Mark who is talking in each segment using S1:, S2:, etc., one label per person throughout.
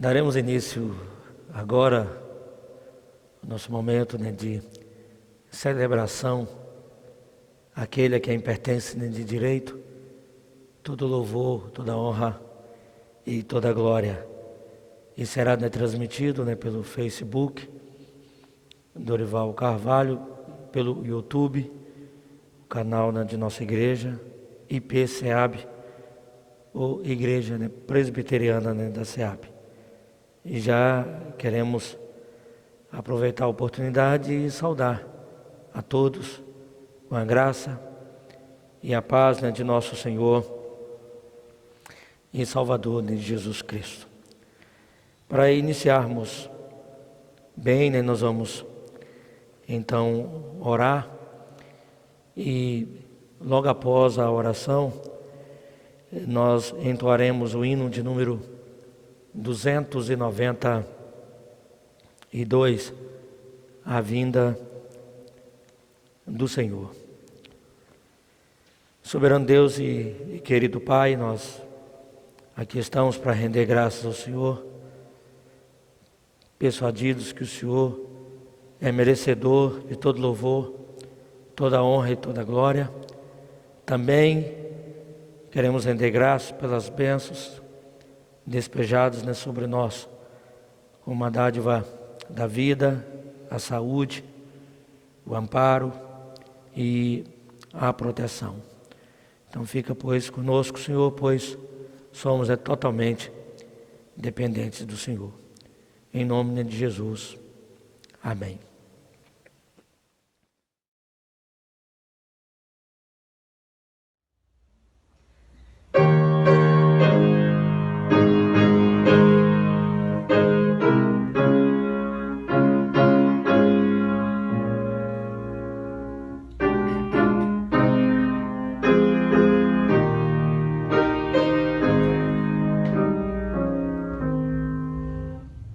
S1: Daremos início agora ao nosso momento de celebração àquele a quem pertence de direito todo louvor, toda honra e toda glória. E será transmitido pelo Facebook, Dorival Carvalho, pelo YouTube, o canal de nossa igreja, IP SEAB, ou Igreja Presbiteriana da SEAB. E já queremos aproveitar a oportunidade e saudar a todos com a graça e a paz de nosso Senhor e Salvador de Jesus Cristo. Para iniciarmos bem, nós vamos então orar e logo após a oração nós entoaremos o hino de número 292, a vinda do Senhor. Soberano Deus e querido Pai, nós aqui estamos para render graças ao Senhor, persuadidos que o Senhor é merecedor de todo louvor, toda honra e toda glória. Também queremos render graças pelas bênçãos despejadas sobre nós, como a dádiva da vida, a saúde, o amparo e a proteção. Então fica, pois, conosco, Senhor, pois somos totalmente dependentes do Senhor. Em nome de Jesus. Amém.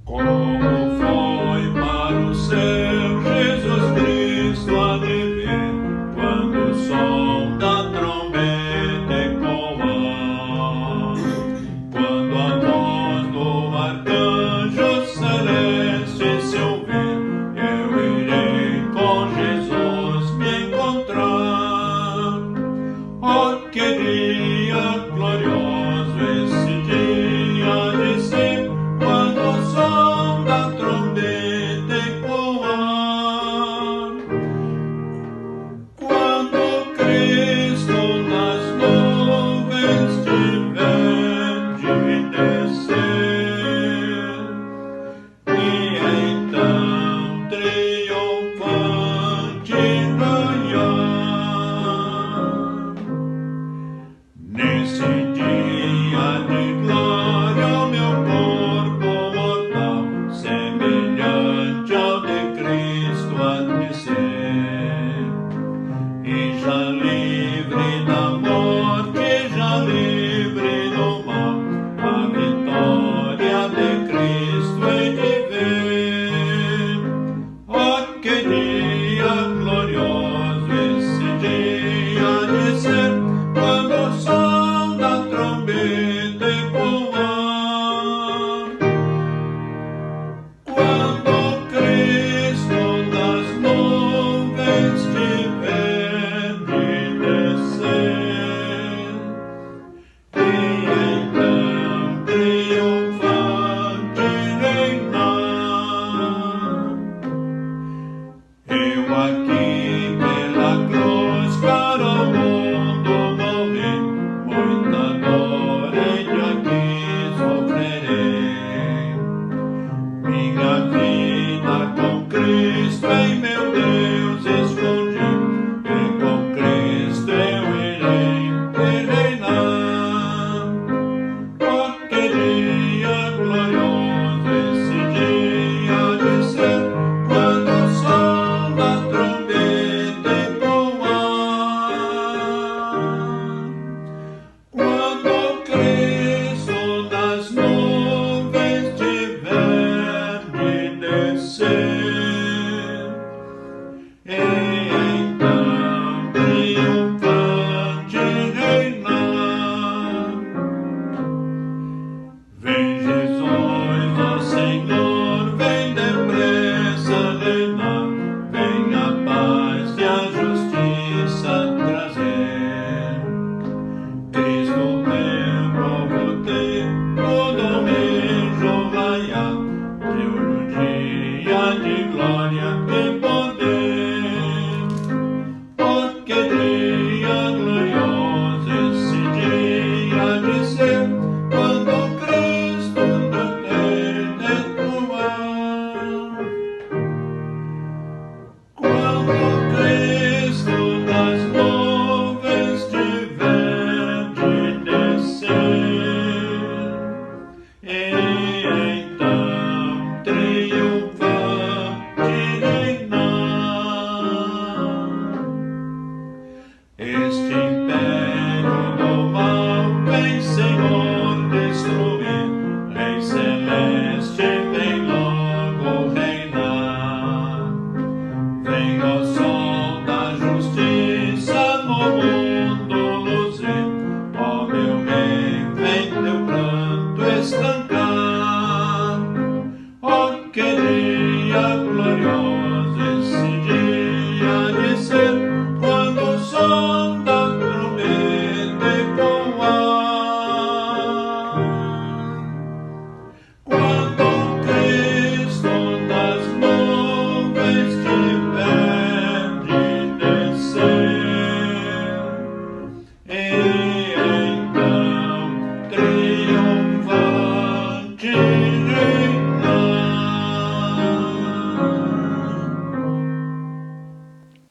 S2: Como foi para o céu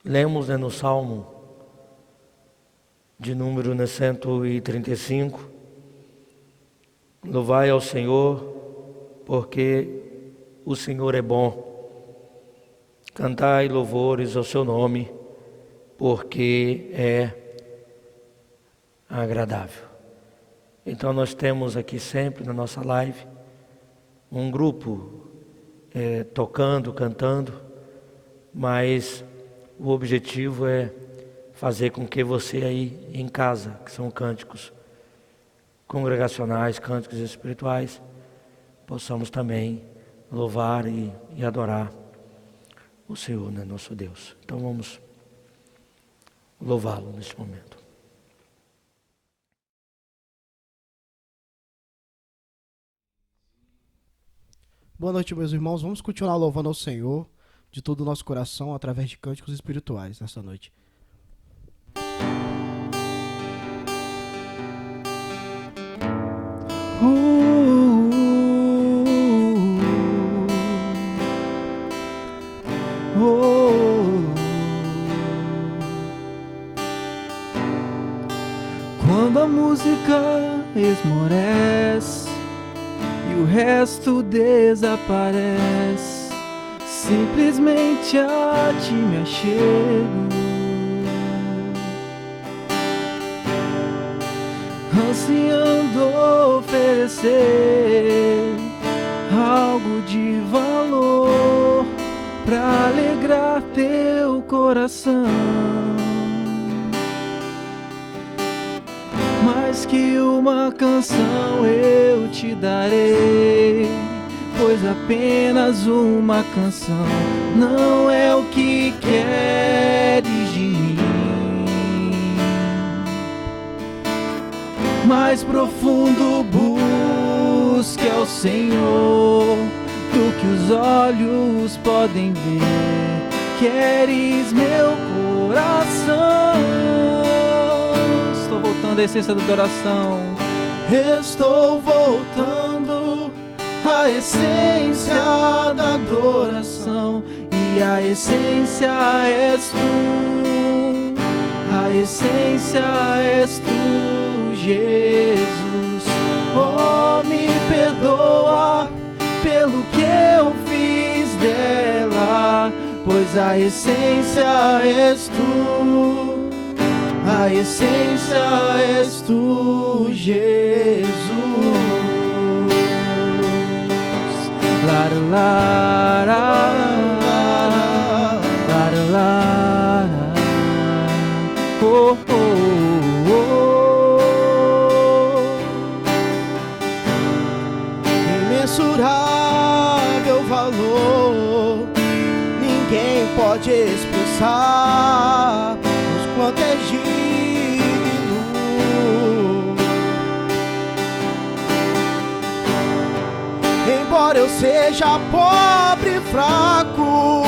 S1: Lemos no Salmo de número 135, louvai ao Senhor, porque o Senhor é bom. Cantai louvores ao seu nome, porque é agradável. Então nós temos aqui sempre na nossa live um grupo tocando, cantando, mas o objetivo é fazer com que você aí em casa, que são cânticos congregacionais, cânticos espirituais, possamos também louvar e adorar o Senhor, né, nosso Deus. Então vamos louvá-lo neste momento.
S2: Boa noite, meus irmãos. Vamos continuar louvando ao Senhor de todo o nosso coração através de cânticos espirituais nessa noite.
S3: Quando a música esmorece e o resto desaparece, simplesmente a ti me achego, ansiando oferecer algo de valor pra alegrar teu coração. Mais que uma canção eu te darei, pois apenas uma canção não é o que queres de mim. Mais profundo busque ao Senhor do que os olhos podem ver. Queres meu coração? Estou voltando à essência da adoração. Estou voltando a essência da adoração, e a essência és tu, a essência és tu, Jesus. Oh, me perdoa pelo que eu fiz dela, pois a essência és tu, a essência és tu, Jesus. Oh, oh, oh.
S2: Imensurável valor, ninguém pode expressar os quanto é digno. Embora eu seja pobre e fraco,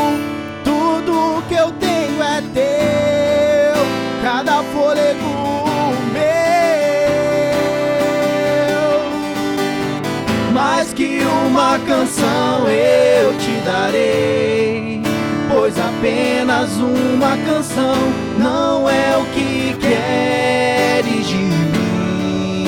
S3: canção eu te darei, pois apenas uma canção não é o que queres de mim.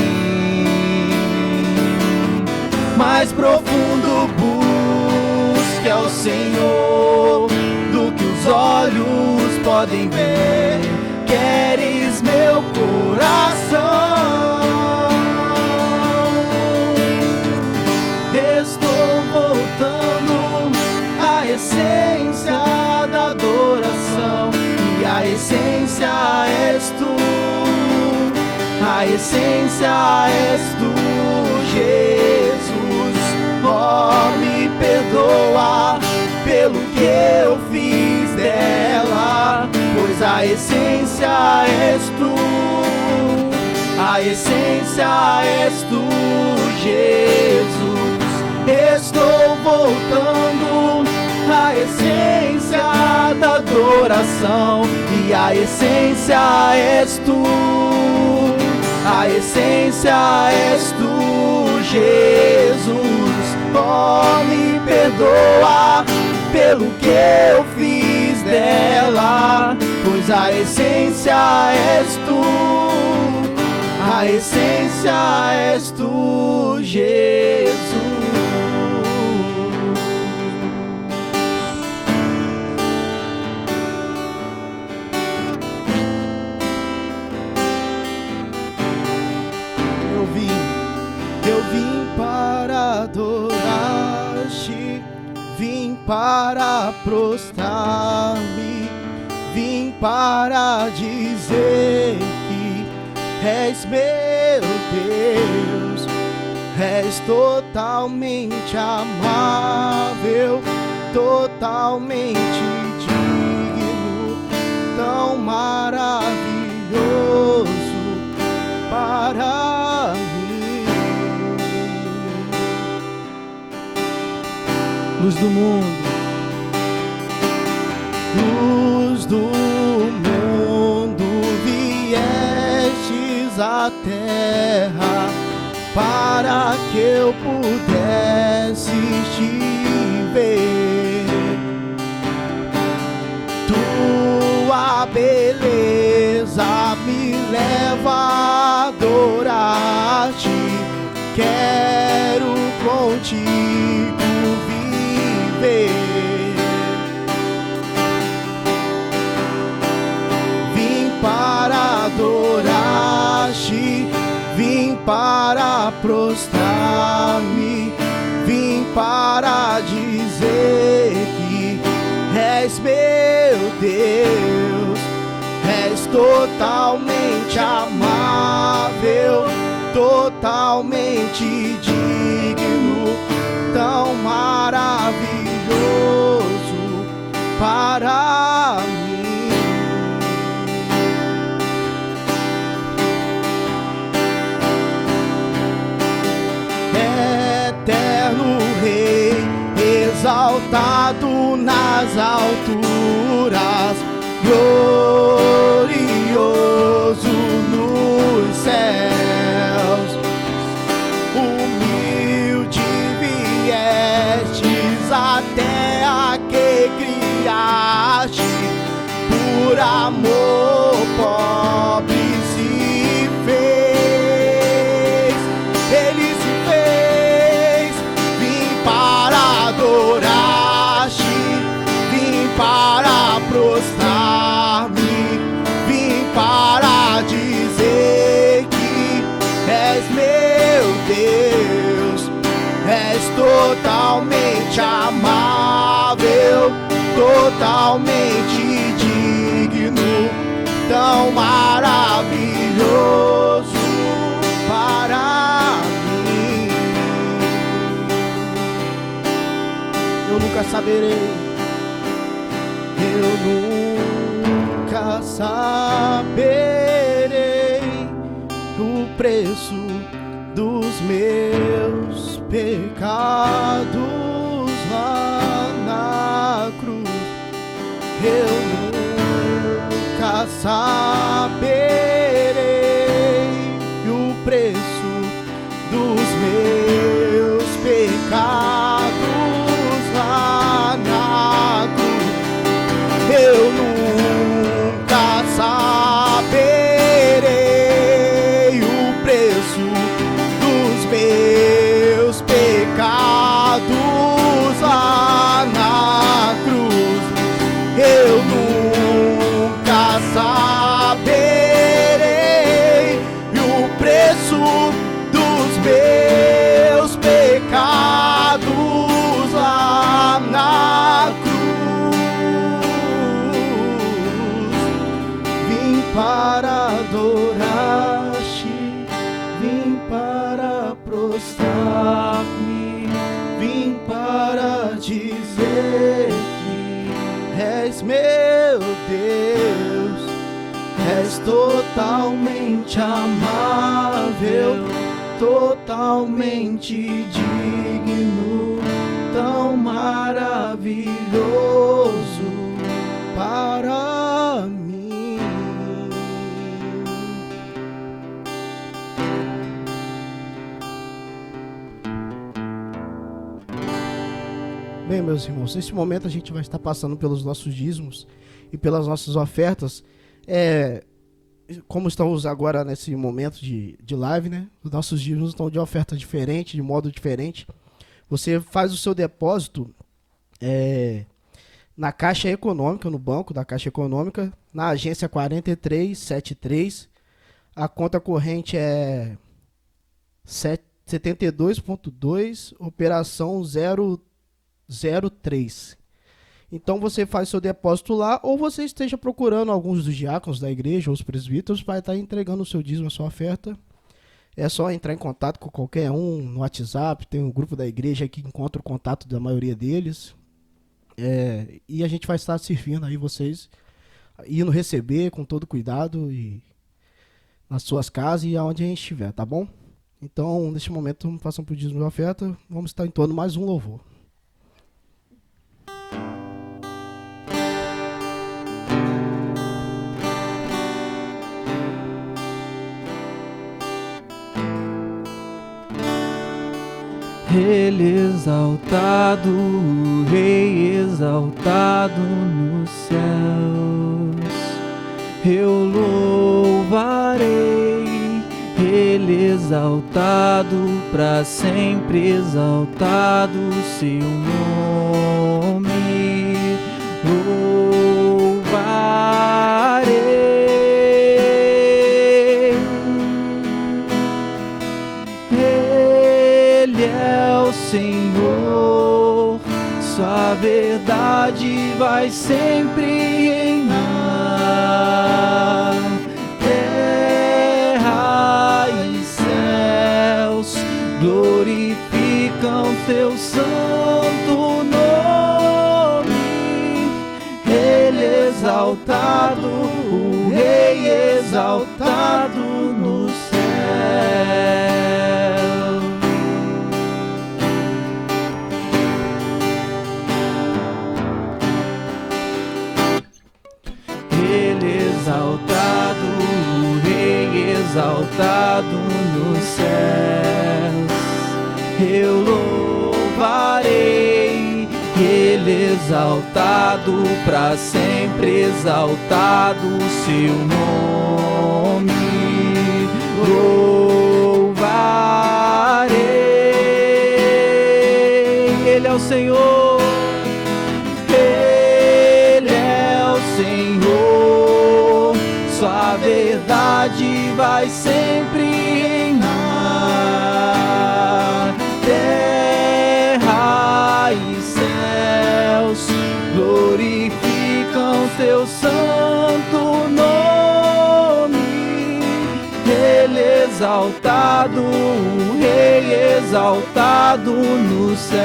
S3: Mais profundo busque ao Senhor do que os olhos podem ver. Queres meu coração? Estou voltando à essência da adoração, e a essência és tu, a essência és tu, Jesus. Oh, me perdoa pelo que eu fiz dela, pois a essência és tu, a essência és tu, Jesus. Estou voltando à essência da adoração, e a essência és tu, a essência és tu, Jesus. Oh, me perdoa pelo que eu fiz dela, pois a essência és tu, a essência és tu, Jesus. Eu vim para adorar-te, vim para prostrar-me, vim para dizer que és meu Deus, és totalmente amável, totalmente digno, tão maravilhoso para mim. Luz do mundo, luz do mundo, viestes à terra para que eu pudesse te ver. Tua beleza me leva a adorar-te, quero contigo viver. Vim para adorar-te, vim para prostrar-me, vim para dizer que és meu Deus, és totalmente amável, totalmente digno, tão maravilhoso para mim. Eterno Rei, exaltado nas alturas, glorioso nos céus, humilde viestes à terra que criaste, por amor pobre se fez, ele se fez. Vim para adorar-te, vim para prostrar-me, vim para dizer que és meu Deus, és totalmente amável, totalmente digno, tão maravilhoso para mim. Eu nunca saberei, eu nunca saberei o preço dos meus pecados lá na cruz. Eu nunca saberei o preço dos meus pecados
S2: adorar-te, vim para prostrar-me, vim para dizer que és meu Deus, és totalmente amável, totalmente digno, tão maravilhoso para mim. Bem, meus irmãos, nesse momento a gente vai estar passando pelos nossos dízimos e pelas nossas ofertas. Como estamos agora nesse momento de live, né? Os nossos dízimos estão de oferta diferente, de modo diferente. Você faz o seu depósito na Caixa Econômica, no banco da Caixa Econômica, na agência 4373. A conta corrente é 72.2, operação 003. Então você faz seu depósito lá, ou você esteja procurando alguns dos diáconos da igreja, ou os presbíteros, para estar entregando o seu dízimo, a sua oferta. É só entrar em contato com qualquer um no WhatsApp, tem um grupo da igreja que encontra o contato da maioria deles. E a gente vai estar servindo aí vocês, indo receber com todo cuidado e nas suas casas e aonde a gente estiver, tá bom? Então, neste momento, passamos para o dízimo de oferta, vamos estar entoando mais um louvor.
S3: Ele exaltado, o Rei exaltado nos céus, eu louvarei. Ele exaltado, para sempre exaltado o seu nome, louvarei. Ele é o Senhor, sua verdade vai sempre reinar. Terra e céus glorificam teu santo nome. Ele exaltado, o Rei exaltado no céu. Exaltado, o Rei exaltado nos céus, eu louvarei. Ele exaltado, para sempre exaltado o seu nome, louvarei. Ele é o Senhor, Ele é o Senhor, sua verdade vai sempre reinar. Terra e céus glorificam teu santo nome. Ele exaltado, o Rei exaltado no céu.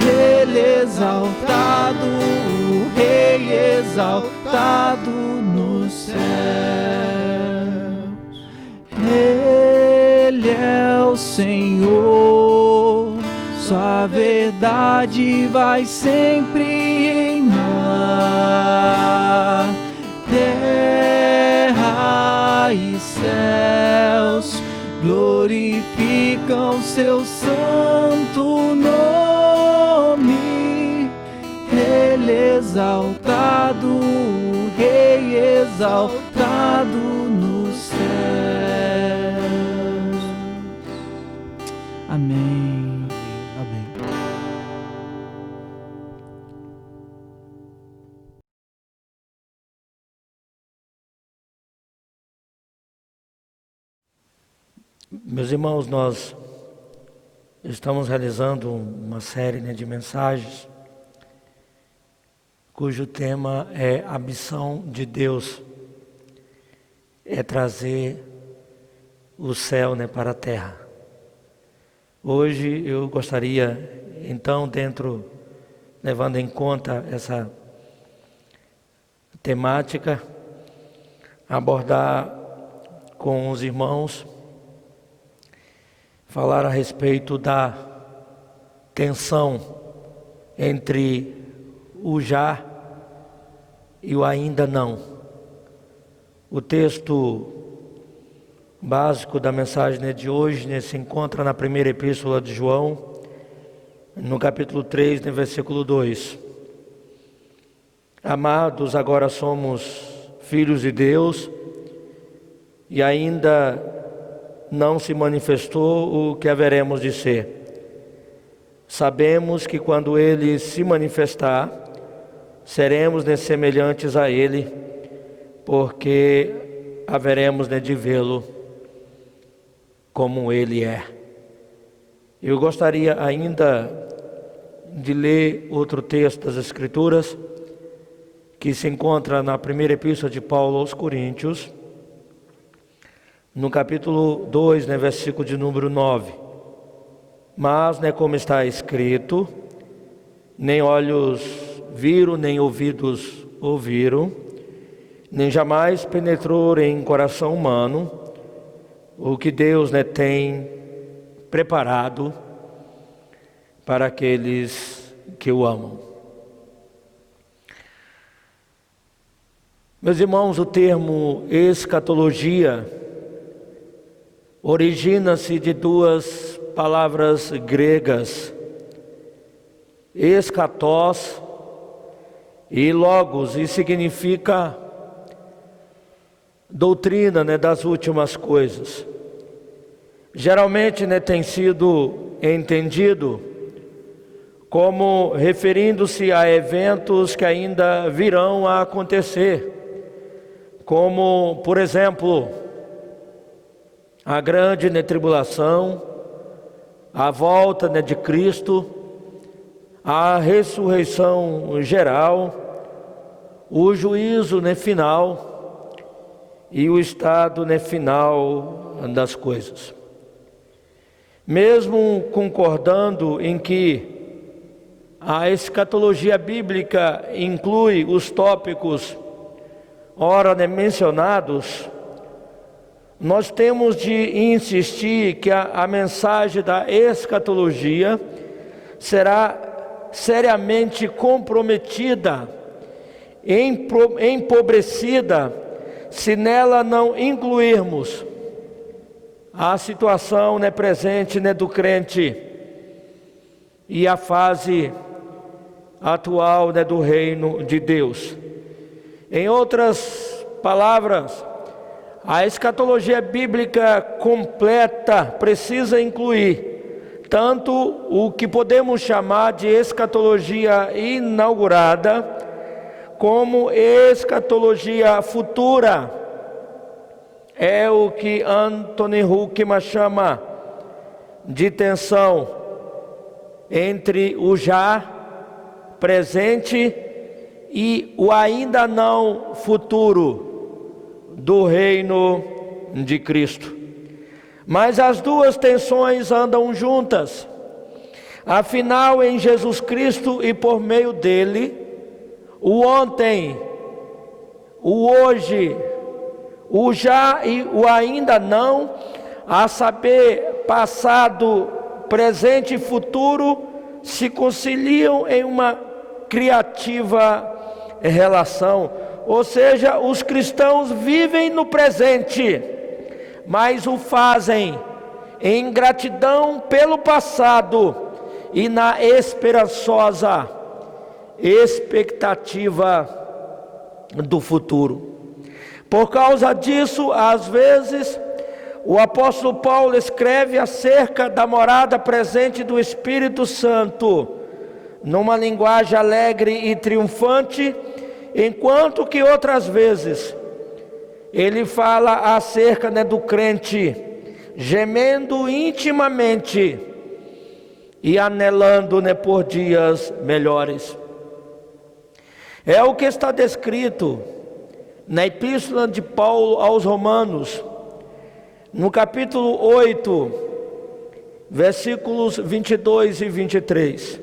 S3: Ele exaltado, o Rei exaltado nos céus. Ele é o Senhor, sua verdade vai sempre reinar. Terra e céus glorificam seu santo nome. Ele exaltado, o Rei exaltado nos céus. Amém.
S2: Amém.
S1: Meus irmãos, nós estamos realizando uma série de mensagens cujo tema é a missão de Deus, é trazer o céu, para a terra. Hoje eu gostaria, então, levando em conta essa temática, abordar com os irmãos, falar a respeito da tensão entre o já e o ainda não. O texto básico da mensagem de hoje se encontra na primeira epístola de João, no capítulo 3, no versículo 2. Amados, agora somos filhos de Deus e ainda não se manifestou o que haveremos de ser. Sabemos que quando Ele se manifestar, seremos semelhantes a Ele, porque haveremos de vê-lo como Ele é. Eu gostaria ainda de ler outro texto das Escrituras, que se encontra na primeira epístola de Paulo aos Coríntios, no capítulo 2, versículo de número 9. Mas, como está escrito, nem olhos viram, nem ouvidos ouviram, nem jamais penetrou em coração humano o que Deus tem preparado para aqueles que o amam. Meus irmãos, o termo escatologia origina-se de duas palavras gregas, escatós e logos, e significa doutrina das últimas coisas. Geralmente tem sido entendido como referindo-se a eventos que ainda virão a acontecer, como, por exemplo, a grande tribulação, a volta de Cristo, a ressurreição geral, o juízo final e o estado final das coisas. Mesmo concordando em que a escatologia bíblica inclui os tópicos ora mencionados, nós temos de insistir que a mensagem da escatologia será seriamente comprometida, empobrecida, se nela não incluirmos a situação presente do crente e a fase atual do reino de Deus. Em outras palavras, a escatologia bíblica completa precisa incluir tanto o que podemos chamar de escatologia inaugurada, como escatologia futura. É o que Anthony Huckman chama de tensão entre o já presente e o ainda não futuro do reino de Cristo. Mas as duas tensões andam juntas. Afinal, em Jesus Cristo e por meio dele, o ontem, o hoje, o já e o ainda não, a saber, passado, presente e futuro, se conciliam em uma criativa relação. Ou seja, os cristãos vivem no presente, mas o fazem em gratidão pelo passado e na esperançosa expectativa do futuro. Por causa disso, às vezes, o apóstolo Paulo escreve acerca da morada presente do Espírito Santo, numa linguagem alegre e triunfante, enquanto que outras vezes ele fala acerca do crente, gemendo intimamente e anelando por dias melhores. É o que está descrito na Epístola de Paulo aos Romanos, no capítulo 8, versículos 22 e 23.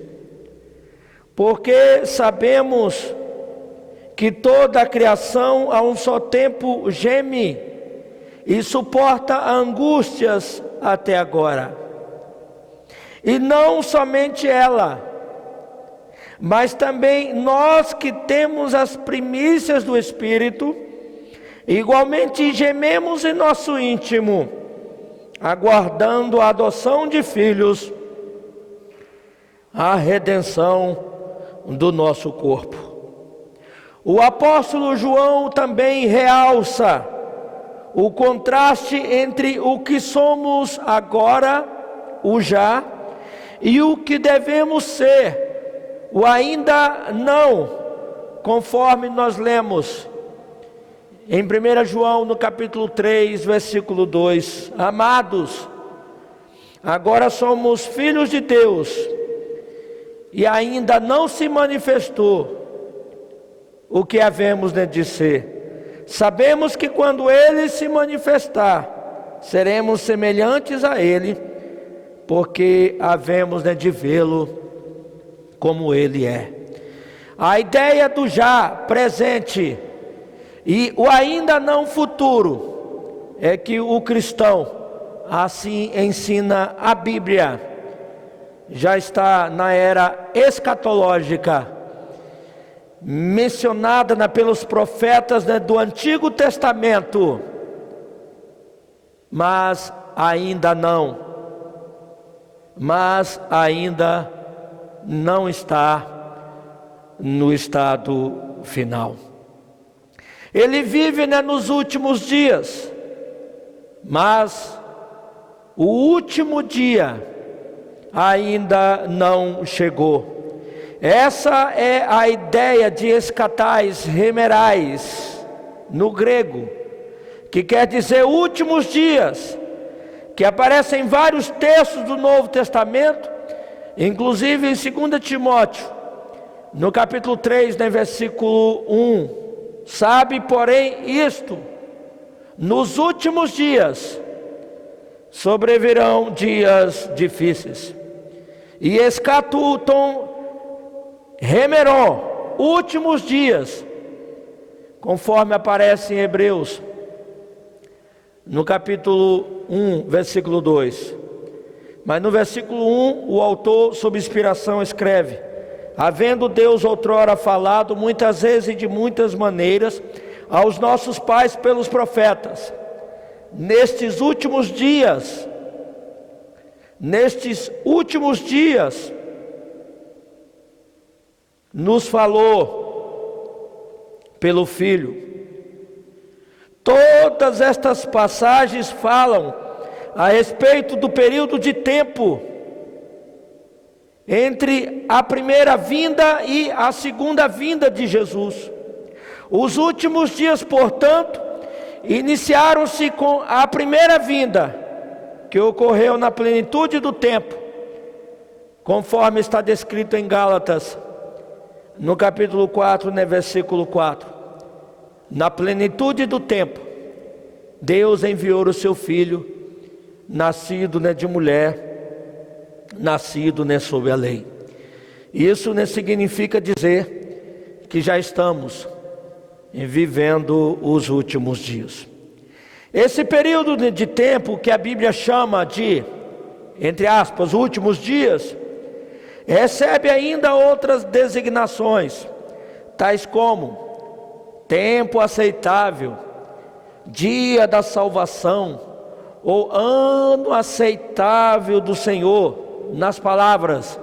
S1: Porque sabemos que toda a criação a um só tempo geme e suporta angústias até agora. E não somente ela, mas também nós que temos as primícias do Espírito, igualmente gememos em nosso íntimo, aguardando a adoção de filhos, a redenção do nosso corpo. O apóstolo João também realça o contraste entre o que somos agora, o já, e o que devemos ser, o ainda não, conforme nós lemos em 1 João no capítulo 3, versículo 2. Amados, agora somos filhos de Deus, e ainda não se manifestou o que havemos de ser. Sabemos que quando Ele se manifestar, seremos semelhantes a Ele, porque havemos de vê-lo como Ele é. A ideia do já presente e o ainda não futuro é que o cristão, assim ensina a Bíblia, já está na era escatológica, mencionada pelos profetas do Antigo Testamento, mas ainda não está no estado final. Ele vive nos últimos dias, mas o último dia ainda não chegou. Essa é a ideia de escatais remerais no grego, que quer dizer últimos dias, que aparece em vários textos do Novo Testamento, inclusive em 2 Timóteo, no capítulo 3, no versículo 1. Sabe, porém, isto: nos últimos dias sobrevirão dias difíceis. E escatuton remeron, últimos dias, conforme aparece em Hebreus, no capítulo 1, versículo 2. Mas no versículo 1, o autor, sob inspiração, escreve: havendo Deus outrora falado muitas vezes e de muitas maneiras aos nossos pais pelos profetas, nestes últimos dias, nos falou pelo Filho. Todas estas passagens falam a respeito do período de tempo entre a primeira vinda e a segunda vinda de Jesus. Os últimos dias, portanto, iniciaram-se com a primeira vinda, que ocorreu na plenitude do tempo, conforme está descrito em Gálatas, no capítulo 4, no versículo 4. Na plenitude do tempo, Deus enviou o seu Filho, nascido de mulher, nascido sob a lei. Isso significa dizer que já estamos vivendo os últimos dias. Esse período de tempo que a Bíblia chama de, entre aspas, últimos dias, recebe ainda outras designações, tais como tempo aceitável, dia da salvação, ou ano aceitável do Senhor, nas palavras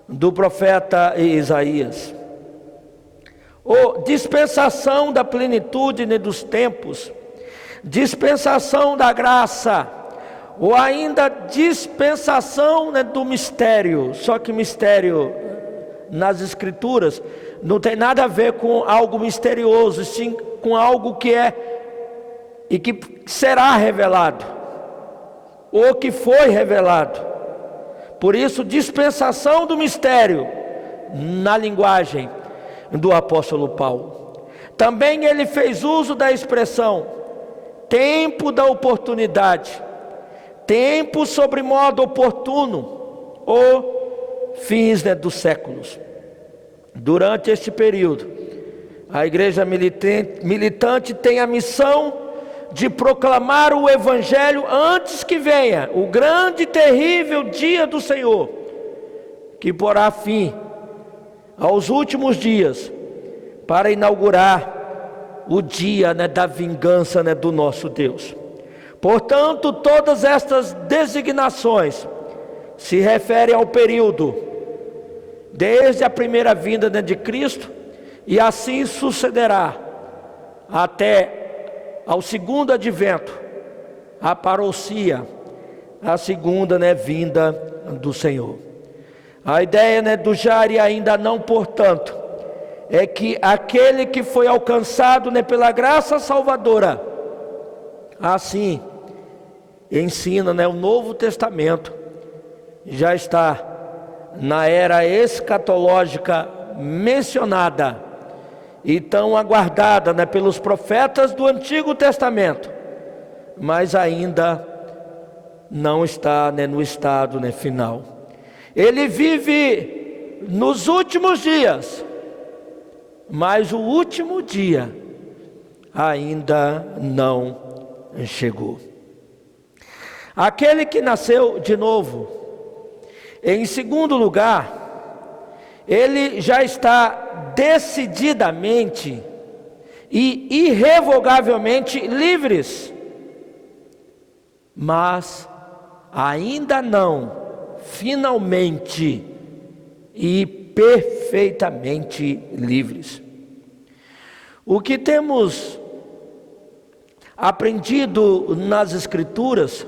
S1: do profeta Isaías, ou dispensação da plenitude dos tempos, dispensação da graça, ou ainda dispensação do mistério. Só que mistério nas Escrituras não tem nada a ver com algo misterioso, sim com algo que é e que será revelado, ou que foi revelado. Por isso, dispensação do mistério, na linguagem, do apóstolo Paulo. Também ele fez uso da expressão tempo da oportunidade, tempo sobre modo oportuno, ou fins dos séculos. Durante este período, a igreja militante tem a missão de proclamar o evangelho antes que venha o grande e terrível dia do Senhor, que porá fim aos últimos dias, para inaugurar o dia da vingança do nosso Deus. Portanto, todas estas designações se referem ao período desde a primeira vinda de Cristo, e assim sucederá até ao segundo advento, a parousia, a segunda vinda do Senhor. A ideia do já e ainda não, portanto, é que aquele que foi alcançado pela graça salvadora, assim ensina o Novo Testamento, já está na era escatológica mencionada e tão aguardada pelos profetas do Antigo Testamento, mas ainda não está no estado final. Ele vive nos últimos dias, mas o último dia ainda não chegou. Aquele que nasceu de novo, em segundo lugar, ele já está decididamente e irrevogavelmente livres, mas ainda não finalmente e perfeitamente livres. O que temos aprendido nas Escrituras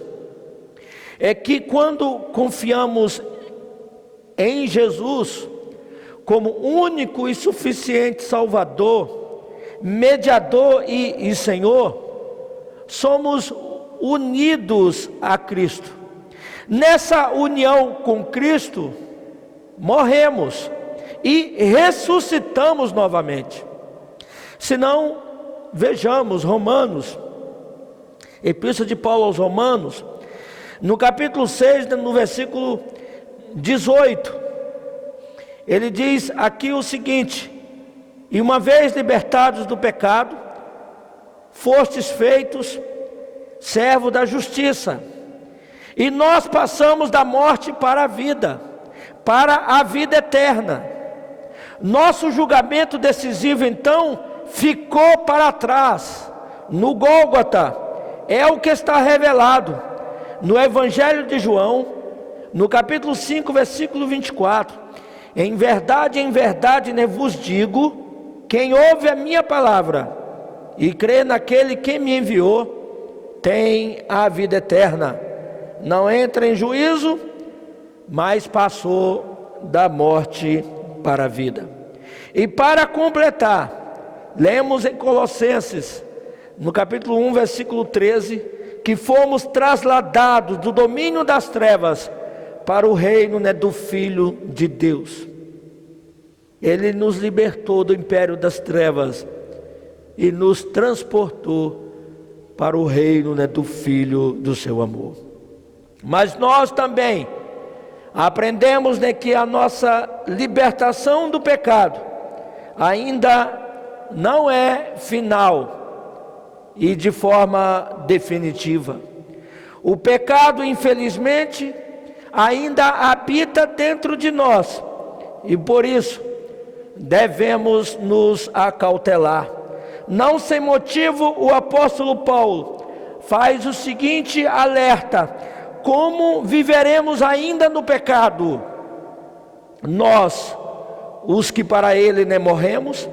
S1: é que quando confiamos em Jesus como único e suficiente Salvador, mediador e Senhor, somos unidos a Cristo. Nessa união com Cristo, morremos e ressuscitamos novamente. Se não, vejamos Romanos, Epístola de Paulo aos Romanos, no capítulo 6, no versículo 18, ele diz aqui o seguinte: e uma vez libertados do pecado, fostes feitos servo da justiça, e nós passamos da morte para a vida eterna. Nosso julgamento decisivo então ficou para trás, no Gólgota. É o que está revelado no Evangelho de João, no capítulo 5, versículo 24. Em verdade, vos digo, quem ouve a minha palavra e crê naquele que me enviou, tem a vida eterna. Não entra em juízo, mas passou da morte para a vida. E para completar, lemos em Colossenses, no capítulo 1, versículo 13, que fomos trasladados do domínio das trevas para o reino do Filho de Deus. Ele nos libertou do império das trevas e nos transportou para o reino do Filho do seu amor. Mas nós também aprendemos que a nossa libertação do pecado ainda não é final e de forma definitiva. O pecado, infelizmente, ainda habita dentro de nós, e por isso devemos nos acautelar. Não sem motivo, o apóstolo Paulo faz o seguinte alerta: como viveremos ainda no pecado? Nós, os que para ele morremos.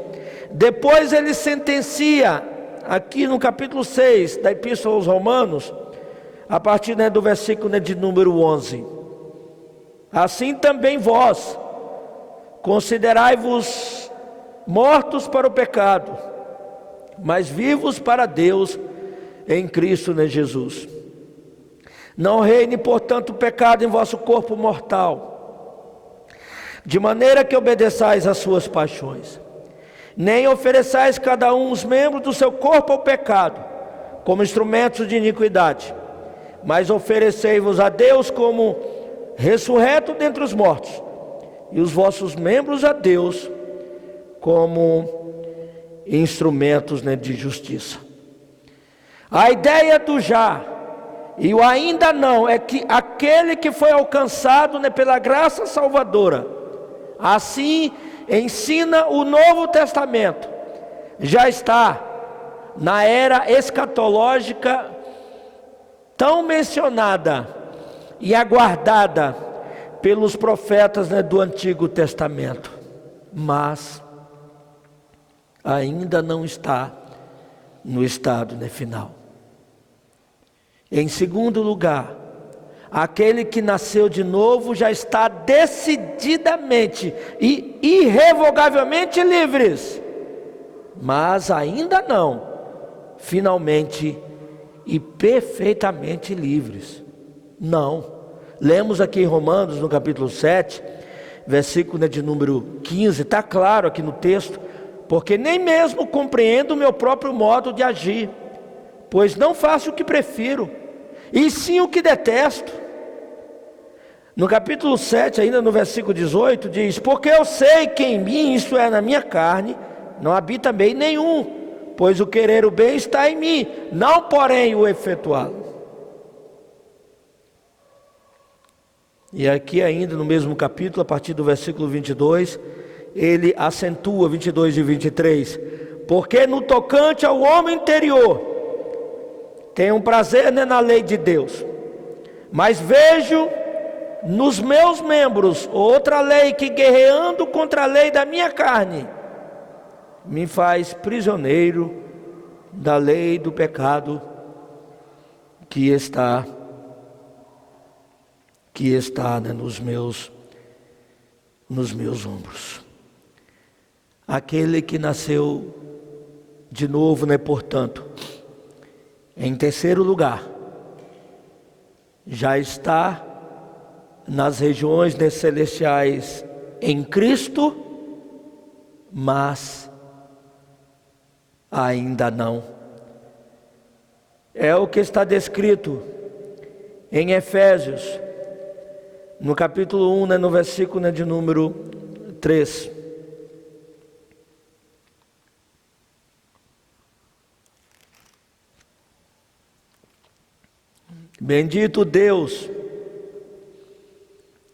S1: Depois ele sentencia, aqui no capítulo 6 da Epístola aos Romanos, a partir do versículo de número 11: assim também vós, considerai-vos mortos para o pecado, mas vivos para Deus em Cristo Jesus. Não reine, portanto, o pecado em vosso corpo mortal, de maneira que obedeçais às suas paixões. nem ofereçais cada um os membros do seu corpo ao pecado, como instrumentos de iniquidade, mas oferecei-vos a Deus como ressurreto dentre os mortos, e os vossos membros a Deus como instrumentos, né, de justiça. A ideia do já e o ainda não é que aquele que foi alcançado, né, pela graça salvadora, assim ensina o Novo Testamento, já está na era escatológica tão mencionada e aguardada pelos profetas, né, do Antigo Testamento, mas ainda não está no estado, né, final. Em segundo lugar, aquele que nasceu de novo já está decididamente e irrevogavelmente livres, mas ainda não finalmente e perfeitamente livres. Não. Lemos aqui em Romanos, no capítulo 7, versículo, né, de número 15, está claro aqui no texto: porque nem mesmo compreendo o meu próprio modo de agir, pois não faço o que prefiro, e sim o que detesto. No capítulo 7, ainda no versículo 18, diz: porque eu sei que em mim, isto é, na minha carne, não habita bem nenhum, pois o querer o bem está em mim, não porém o efetuá-lo. E aqui ainda no mesmo capítulo, a partir do versículo 22, ele acentua, 22 e 23, porque no tocante ao homem interior, tenho prazer, né, na lei de Deus, mas vejo nos meus membros outra lei que, guerreando contra a lei da minha carne, me faz prisioneiro da lei do pecado que está, né, nos meus ombros. Aquele que nasceu de novo, né, portanto, em terceiro lugar, já está nas regiões, né, celestiais em Cristo, mas ainda não. É o que está descrito em Efésios, no capítulo 1, né, no versículo, né, de número 3. Bendito Deus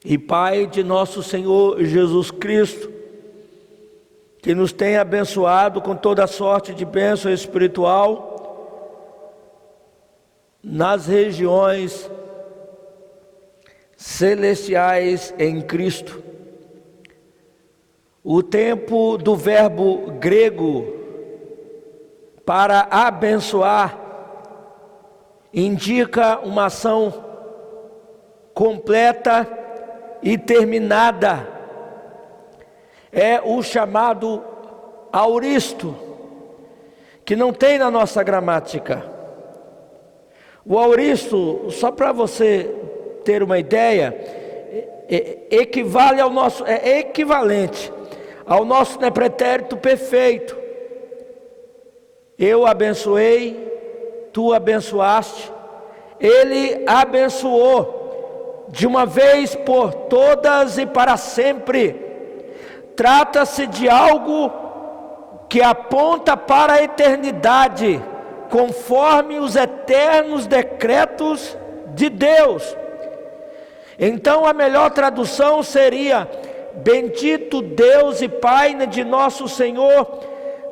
S1: e Pai de nosso Senhor Jesus Cristo, que nos tem abençoado com toda sorte de bênção espiritual nas regiões celestiais em Cristo. O tempo do verbo grego para abençoar indica uma ação completa e terminada. É o chamado auristo, que não tem na nossa gramática. O auristo, só para você ter uma ideia, equivale ao nosso, é equivalente ao nosso, né, pretérito perfeito. Eu abençoei, tu abençoaste, ele abençoou de uma vez por todas e para sempre. Trata-se de algo que aponta para a eternidade, conforme os eternos decretos de Deus. Então a melhor tradução seria: bendito Deus e Pai de nosso Senhor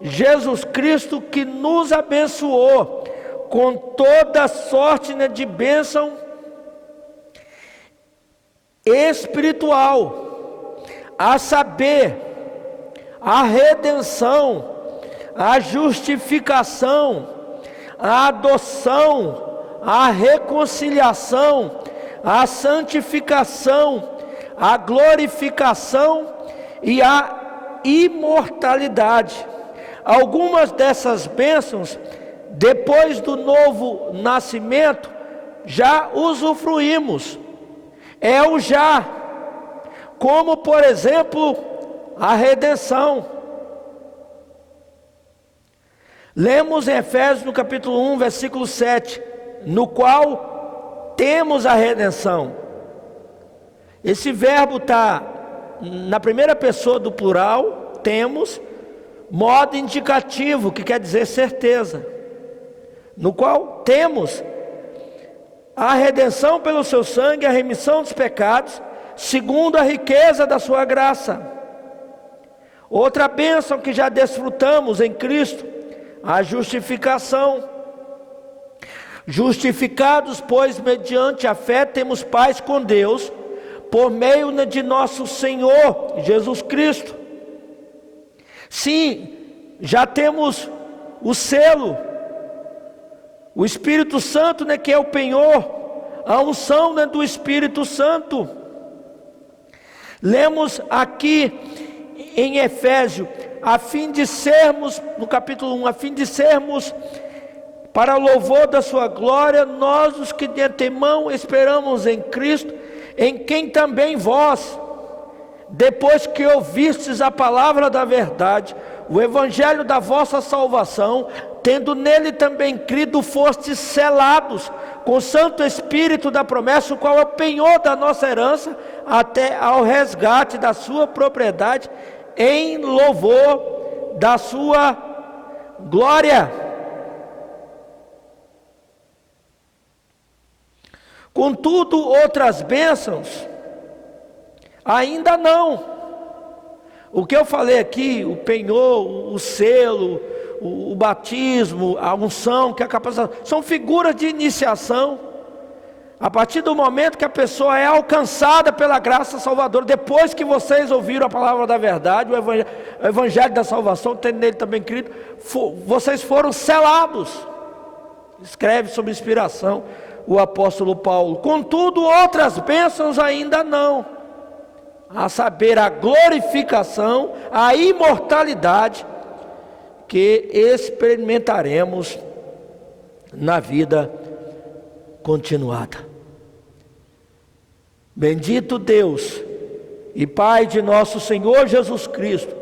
S1: Jesus Cristo, que nos abençoou com toda sorte de bênção espiritual, a saber, a redenção, a justificação, a adoção, a reconciliação, a santificação, a glorificação e a imortalidade. Algumas dessas bênçãos, depois do novo nascimento, já usufruímos. É o já, como por exemplo a redenção. Lemos em Efésios no capítulo 1, versículo 7, no qual temos a redenção. Esse verbo está na primeira pessoa do plural, temos, modo indicativo, que quer dizer certeza, no qual temos a redenção pelo seu sangue, a remissão dos pecados, segundo a riqueza da sua graça. Outra bênção que já desfrutamos em Cristo, a justificação. Justificados, pois, mediante a fé, temos paz com Deus, por meio de nosso Senhor Jesus Cristo. Sim, já temos o selo, o Espírito Santo, que é o penhor, a unção do Espírito Santo. Lemos aqui em Efésios, a fim de sermos, no capítulo 1, a fim de sermos para o louvor da sua glória, nós os que de antemão esperamos em Cristo, em quem também vós, depois que ouvistes a palavra da verdade, o evangelho da vossa salvação, tendo nele também crido, fostes selados com o Santo Espírito da promessa, o qual é o penhor da nossa herança, até ao resgate da sua propriedade, em louvor da sua glória. Contudo, outras bênçãos, ainda não. O que eu falei aqui, o penhor, o selo, o batismo, a unção, que é a capacitação, são figuras de iniciação. A partir do momento que a pessoa é alcançada pela graça salvadora, depois que vocês ouviram a palavra da verdade, o evangelho da salvação, tendo nele também crido, vocês foram selados. Escreve sob inspiração o apóstolo Paulo. Contudo, outras bênçãos ainda não, a saber, a glorificação, a imortalidade, que experimentaremos na vida continuada. Bendito Deus e Pai de nosso Senhor Jesus Cristo,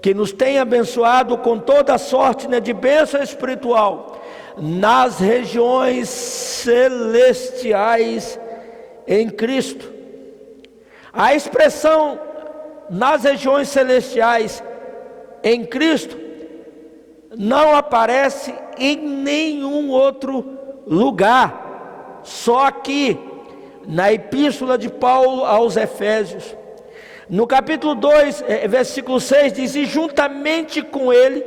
S1: que nos tem abençoado com toda sorte de bênção espiritual nas regiões celestiais em Cristo. A expressão nas regiões celestiais em Cristo não aparece em nenhum outro lugar, só aqui na epístola de Paulo aos Efésios. No capítulo 2, versículo 6 diz: e juntamente com ele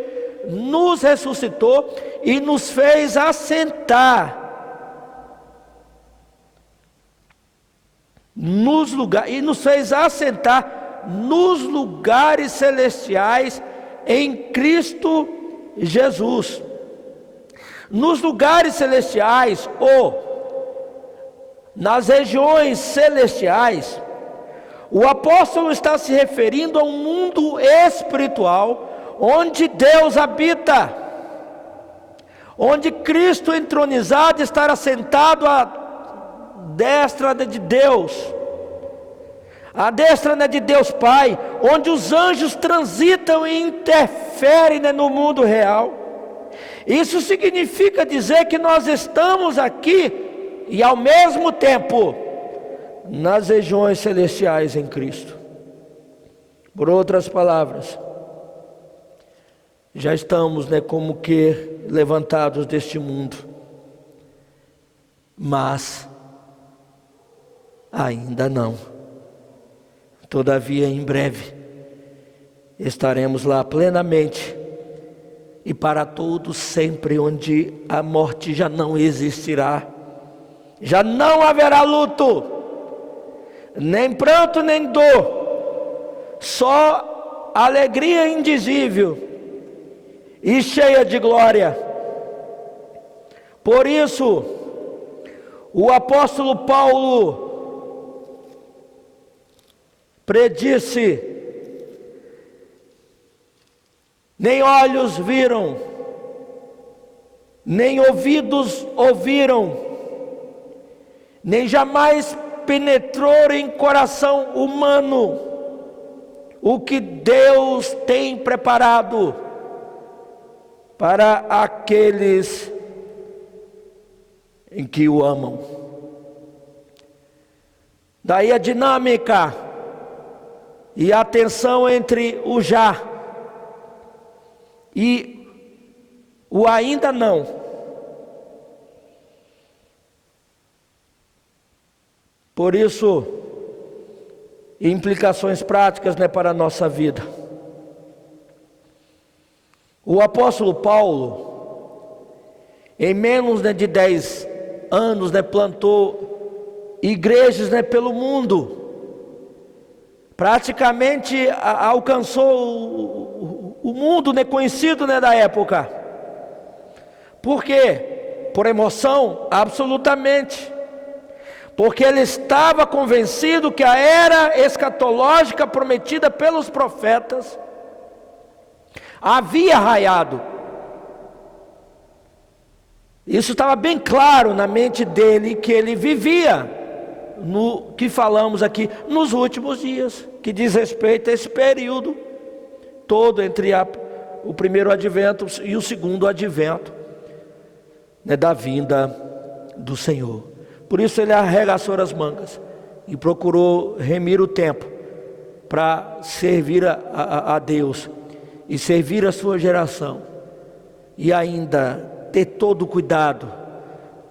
S1: nos ressuscitou e nos fez assentar nos lugares celestiais em Cristo Jesus. Nos lugares celestiais ou nas regiões celestiais, o apóstolo está se referindo a um mundo espiritual onde Deus habita, onde Cristo entronizado estará sentado à destra de Deus, a destra de Deus Pai, onde os anjos transitam e interferem no mundo real. Isso significa dizer que nós estamos aqui e ao mesmo tempo nas regiões celestiais em Cristo. Por outras palavras, já estamos como que levantados deste mundo, mas ainda não. Todavia, em breve estaremos lá plenamente e para todos sempre, onde a morte já não existirá, já não haverá luto, nem pranto, nem dor, só alegria indizível e cheia de glória. Por isso, o apóstolo Paulo predisse: nem olhos viram, nem ouvidos ouviram, nem jamais penetrou em coração humano o que Deus tem preparado para aqueles em que o amam. Daí a dinâmica e a tensão entre o já e o ainda não. Por isso, implicações práticas, para a nossa vida. O apóstolo Paulo, em menos de 10 anos, plantou igrejas, pelo mundo. Praticamente alcançou o mundo, conhecido, da época. Por quê? Por emoção? Absolutamente. Porque ele estava convencido que a era escatológica prometida pelos profetas havia raiado. Isso estava bem claro na mente dele, que ele vivia no que falamos aqui, nos últimos dias, que diz respeito a esse período todo entre o primeiro advento e o segundo advento, da vinda do Senhor. Por isso ele arregaçou as mangas e procurou remir o tempo para servir a Deus e servir a sua geração, e ainda ter todo o cuidado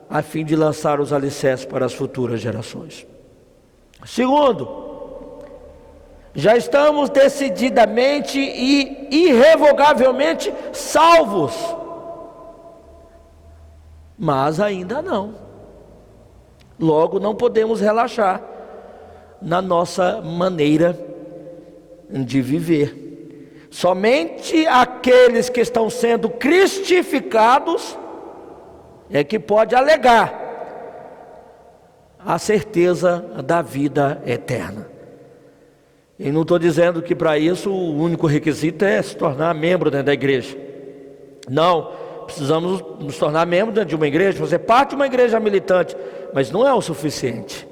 S1: a fim de lançar os alicerces para as futuras gerações. Segundo, já estamos decididamente e irrevogavelmente salvos, mas ainda não. Logo, não podemos relaxar na nossa maneira de viver. Somente aqueles que estão sendo cristificados é que pode alegar a certeza da vida eterna. E não estou dizendo que para isso o único requisito é se tornar membro dentro da igreja. Não, precisamos nos tornar membro dentro de uma igreja, fazer parte de uma igreja militante, mas não é o suficiente.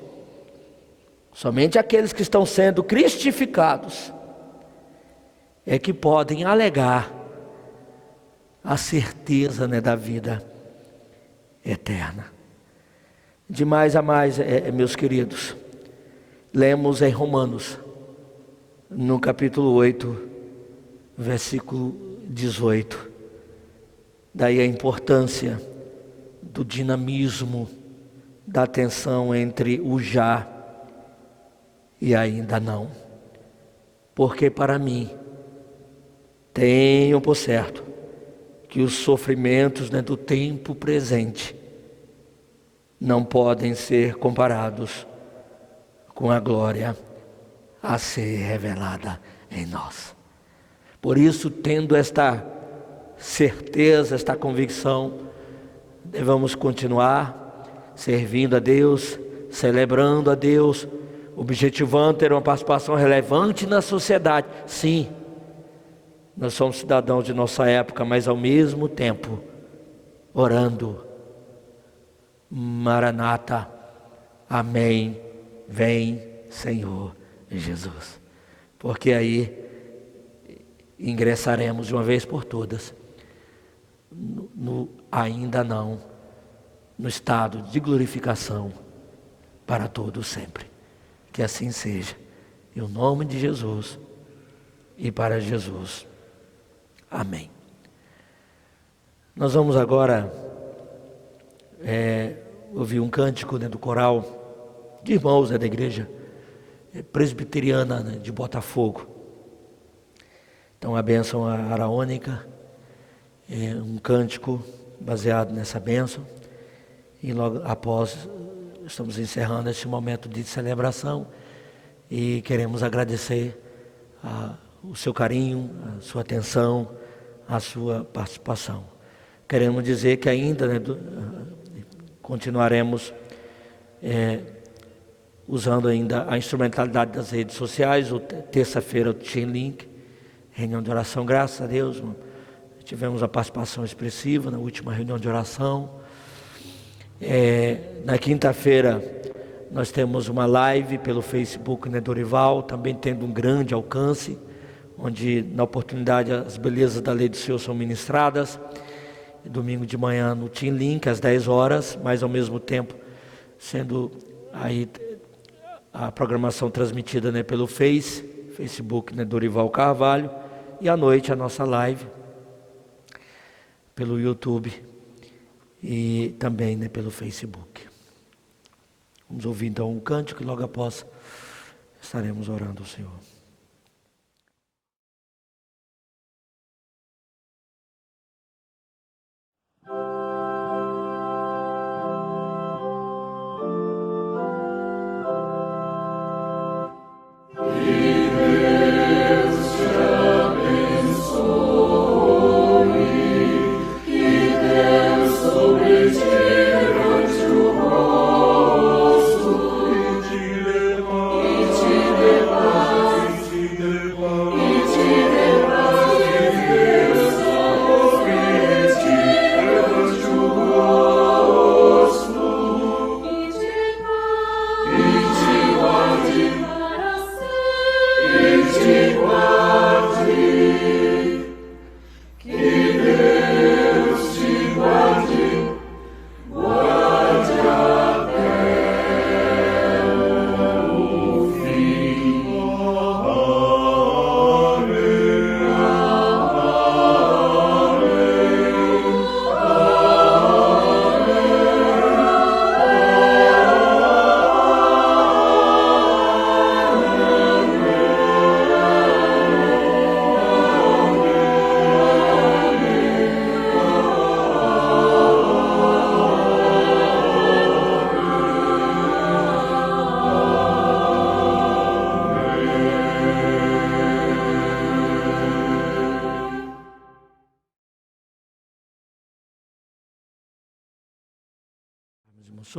S1: Somente aqueles que estão sendo cristificados é que podem alegar a certeza, da vida eterna. De mais a mais, meus queridos, lemos em Romanos, no capítulo 8, versículo 18, daí a importância do dinamismo, da tensão entre o já e ainda não. Porque para mim, tenho por certo que os sofrimentos, do tempo presente não podem ser comparados com a glória a ser revelada em nós. Por isso, tendo esta certeza, esta convicção, devemos continuar servindo a Deus, celebrando a Deus, objetivando ter uma participação relevante na sociedade. Sim, nós somos cidadãos de nossa época, mas ao mesmo tempo orando: Maranata, amém, vem Senhor Jesus. Porque aí ingressaremos de uma vez por todas no ainda não, no estado de glorificação para todos sempre. Que assim seja, em nome de Jesus e para Jesus. Amém. Nós vamos agora ouvir um cântico do coral de irmãos da igreja presbiteriana de Botafogo. Então a bênção araônica, um cântico baseado nessa bênção, e logo após estamos encerrando este momento de celebração e queremos agradecer o seu carinho, a sua atenção, a sua participação. Queremos dizer que ainda continuaremos usando ainda a instrumentalidade das redes sociais. Terça-feira o Chain Link, reunião de oração, graças a Deus, tivemos a participação expressiva na última reunião de oração. Na quinta-feira nós temos uma live pelo Facebook, Dorival, também tendo um grande alcance, onde na oportunidade as belezas da lei do Senhor são ministradas. E domingo de manhã no Team Link às 10 horas, mas ao mesmo tempo sendo aí a programação transmitida, né, pelo Facebook, né, Dorival Carvalho, e à noite a nossa live pelo YouTube e também, né, pelo Facebook. Vamos ouvir então um cântico e logo após estaremos orando ao Senhor.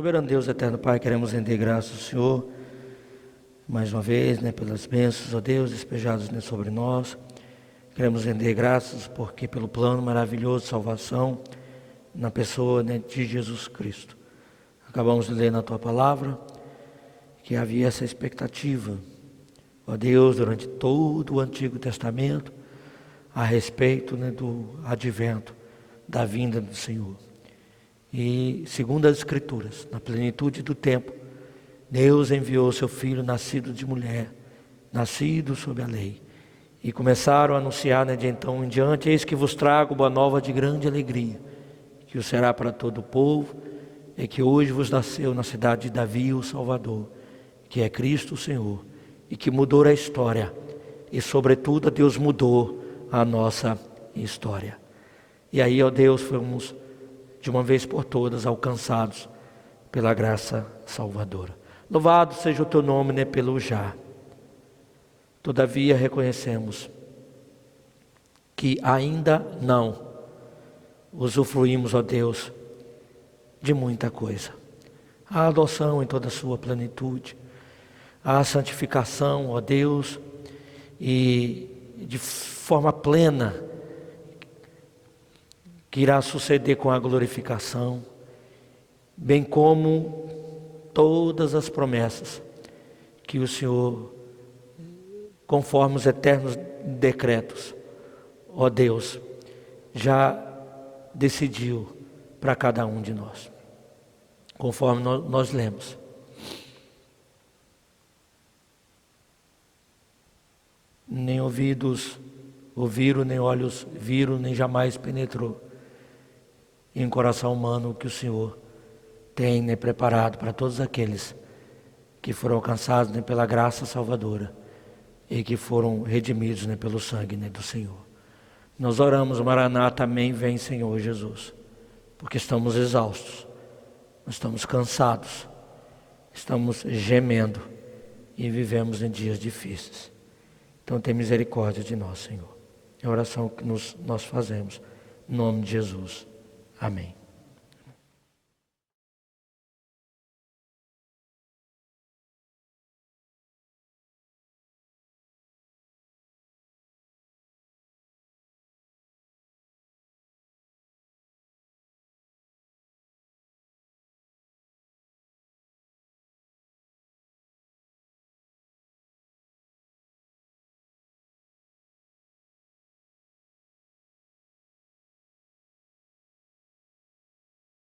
S1: Soberano Deus, eterno Pai, queremos render graças ao Senhor, mais uma vez, né, pelas bênçãos, ó Deus, despejadas, né, sobre nós. Queremos render graças porque pelo plano maravilhoso de salvação, na pessoa, né, de Jesus Cristo. Acabamos de ler na Tua Palavra que havia essa expectativa, ó Deus, durante todo o Antigo Testamento, a respeito, né, do advento, da vinda do Senhor. E segundo as Escrituras, na plenitude do tempo, Deus enviou seu Filho nascido de mulher, nascido sob a lei. E começaram a anunciar, né, de então em diante: eis que vos trago boa nova de grande alegria, que o será para todo o povo, e que hoje vos nasceu na cidade de Davi o Salvador, que é Cristo o Senhor, e que mudou a história, e sobretudo a Deus mudou a nossa história. E aí, ó Deus, fomos de uma vez por todas alcançados pela graça salvadora. Louvado seja o Teu nome, né, pelo já. Todavia reconhecemos que ainda não usufruímos, ó Deus, de muita coisa. A adoção em toda a sua plenitude, a santificação, ó Deus, e de forma plena, que irá suceder com a glorificação, bem como todas as promessas que o Senhor, conforme os eternos decretos, ó Deus, já decidiu para cada um de nós, conforme nós lemos. Nem ouvidos ouviram, nem olhos viram, nem jamais penetrou em coração humano o que o Senhor tem, né, preparado para todos aqueles que foram alcançados, né, pela graça salvadora e que foram redimidos, né, pelo sangue, né, do Senhor. Nós oramos, Maranata, amém, vem Senhor Jesus, porque estamos exaustos, estamos cansados, estamos gemendo e vivemos em dias difíceis. Então tem misericórdia de nós, Senhor. É a oração que nós fazemos, em nome de Jesus. Amém.